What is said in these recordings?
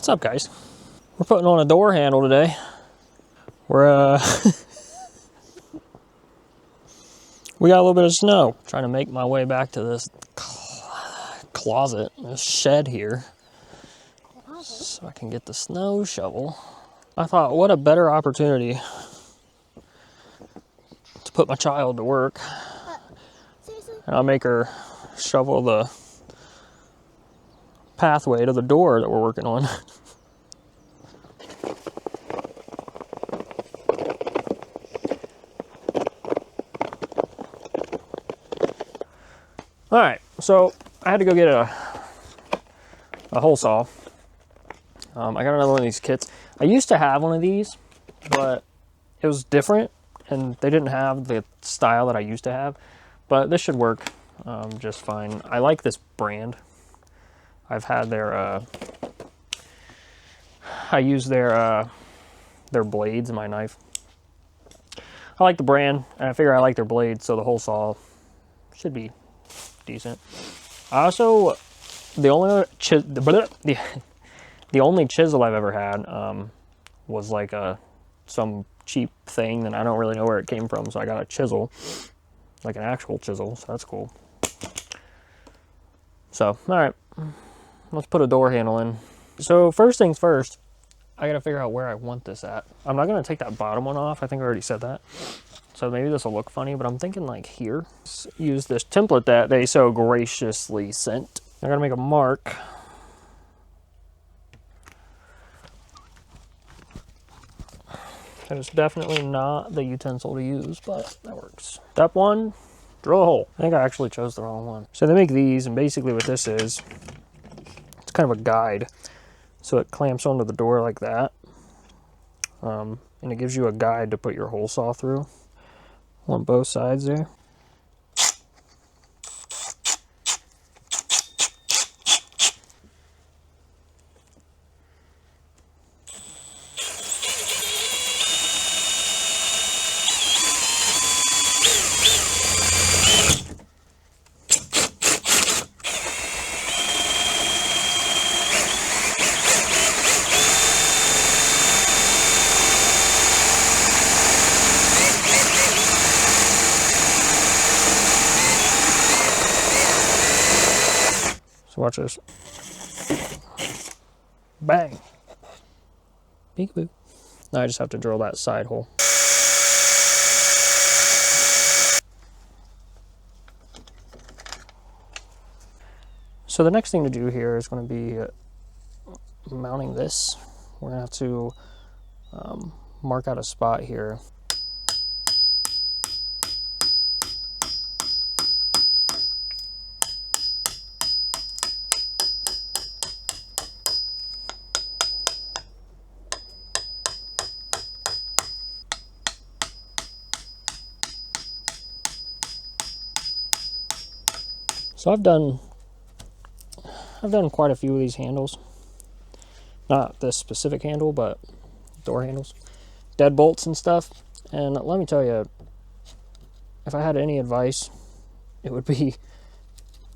What's up, guys? We're putting on a door handle today. We're we got a little bit of snow. Trying to make my way back to this closet, this shed here, so I can get the snow shovel. I thought, what a better opportunity to put my child to work. And I'll make her shovel the pathway to the door that we're working on. All right, so I had to go get a hole saw. I got another one of these kits. I used to have one of these, but it was different, and they didn't have the style that I used to have. But this should work just fine. I like this brand. I've had their, I use their blades in my knife. I like the brand, and I figure I like their blades, so the hole saw should be decent. I also, the only chisel I've ever had was like some cheap thing, and I don't really know where it came from, so I got a chisel, like an actual chisel, so that's cool. So, all right. Let's put a door handle in. So first things first, I gotta figure out where I want this at. I'm not gonna take that bottom one off. I think I already said that. So maybe this will look funny, but I'm thinking like here. Let's use this template that they so graciously sent. I gotta make a mark. That is definitely not the utensil to use, but that works. Step one, drill a hole. I think I actually chose the wrong one. So they make these, and basically what this is, it's kind of a guide. So it clamps onto the door like that. And it gives you a guide to put your hole saw through on both sides there. So watch this. Bang. Peekaboo. Now I just have to drill that side hole. So the next thing to do here is going to be mounting this. We're going to have to mark out a spot here. So I've done quite a few of these handles. Not this specific handle, but door handles, deadbolts and stuff. And let me tell you, if I had any advice, it would be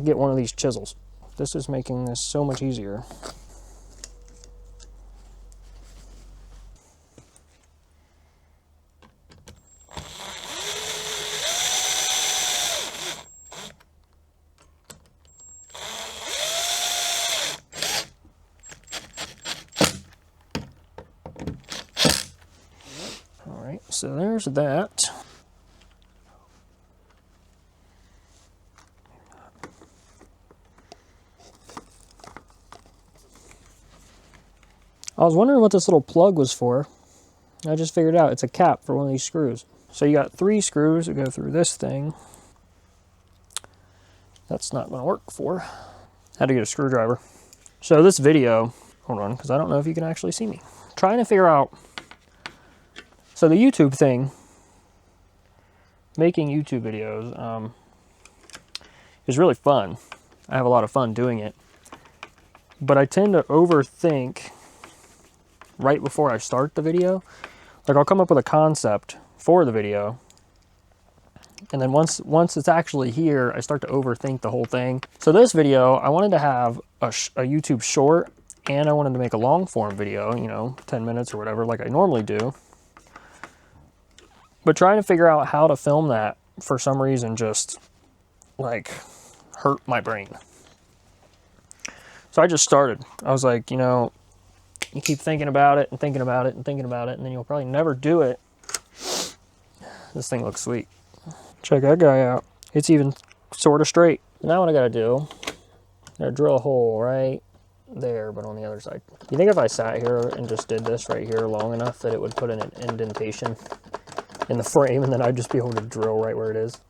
get one of these chisels. This is making this so much easier. So there's that. I was wondering what this little plug was for. I just figured out it's a cap for one of these screws. So you got 3 screws that go through this thing. That's not going to work for. Had to get a screwdriver. So this video, hold on, because I don't know if you can actually see me. Trying to figure out. So the YouTube thing, making YouTube videos, is really fun. I have a lot of fun doing it. But I tend to overthink right before I start the video. Like I'll come up with a concept for the video, and then once it's actually here, I start to overthink the whole thing. So this video, I wanted to have a YouTube short and I wanted to make a long form video, you know, 10 minutes or whatever, like I normally do. But trying to figure out how to film that for some reason just like hurt my brain. So I just started. I was like, you know, you keep thinking about it and thinking about it and thinking about it, and then you'll probably never do it. This thing looks sweet. Check that guy out. It's even sort of straight. Now what I gotta do, I gotta drill a hole right there, but on the other side. You think if I sat here and just did this right here long enough that it would put in an indentation in the frame and then I'd just be able to drill right where it is?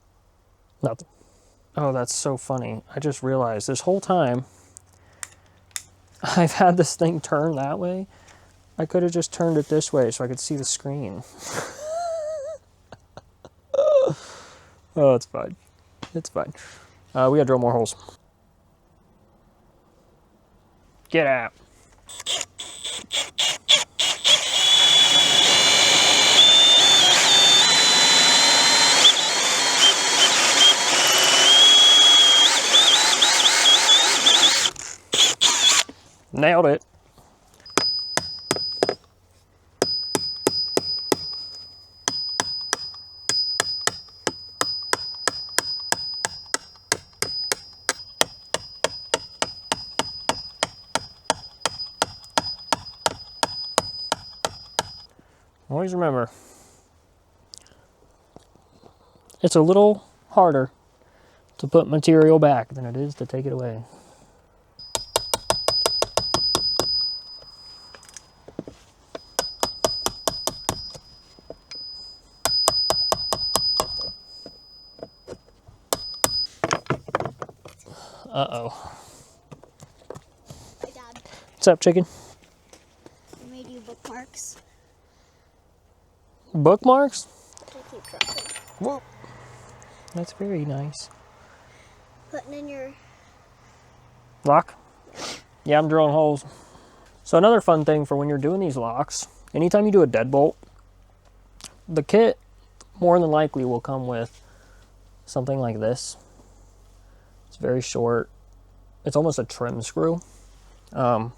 Nothing. Oh, that's so funny. I just realized this whole time I've had this thing turn that way. I could have just turned it this way so I could see the screen. Oh, it's fine. It's fine. We gotta drill more holes. Get out. Nailed it. Always remember, it's a little harder to put material back than it is to take it away. Uh-oh. Hi, Dad. What's up, chicken? I made you bookmarks. Bookmarks? I keep dropping. Whoa. That's very nice. Putting in your... Lock? Yeah, I'm drilling holes. So another fun thing for when you're doing these locks, anytime you do a deadbolt, the kit more than likely will come with something like this. It's very short. It's almost a trim screw. You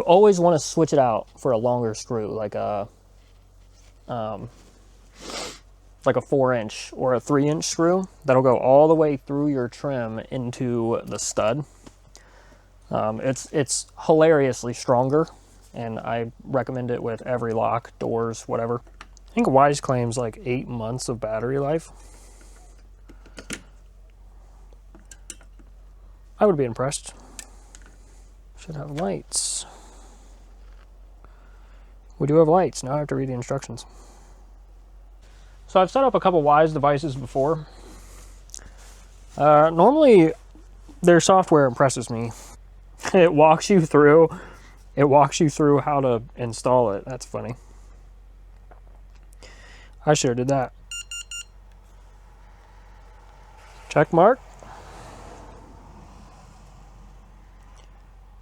always want to switch it out for a longer screw, like a 4-inch or a 3-inch screw that'll go all the way through your trim into the stud. It's hilariously stronger, and I recommend it with every lock, doors, whatever. I think Wyze claims like 8 months of battery life. I would be impressed. Should have lights. We do have lights. Now I have to read the instructions. So I've set up a couple Wyze devices before. Normally, their software impresses me. It walks you through how to install it. That's funny. I should have did that. Check mark.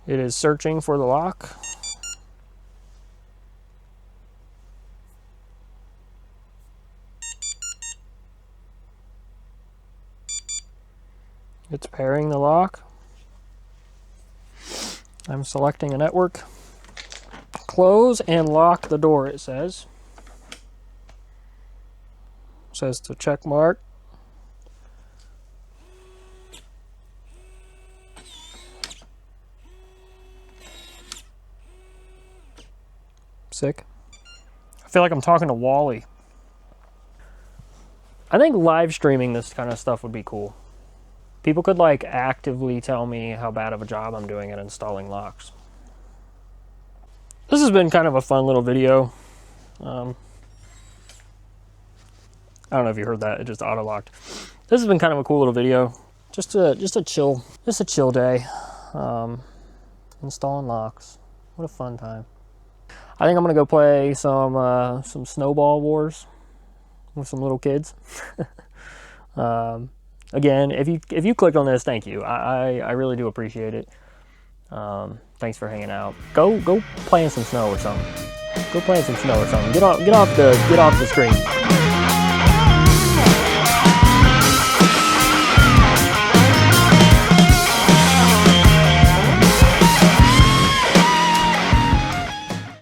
It is searching for the lock. It's pairing the lock. I'm selecting a network. Close and lock the door, it says. It says to check mark. Sick. I feel like I'm talking to Wally. I think live streaming this kind of stuff would be cool. People could like actively tell me how bad of a job I'm doing at installing locks. This has been kind of a fun little video. I don't know if you heard that, it just auto-locked. This has been kind of a cool little video. Just a chill day. Installing locks. What a fun time. I think I'm gonna go play some snowball wars with some little kids. Again, if you clicked on this, thank you. I really do appreciate it. Thanks for hanging out. Go play in some snow or something. Go play in some snow or something. Get off the screen.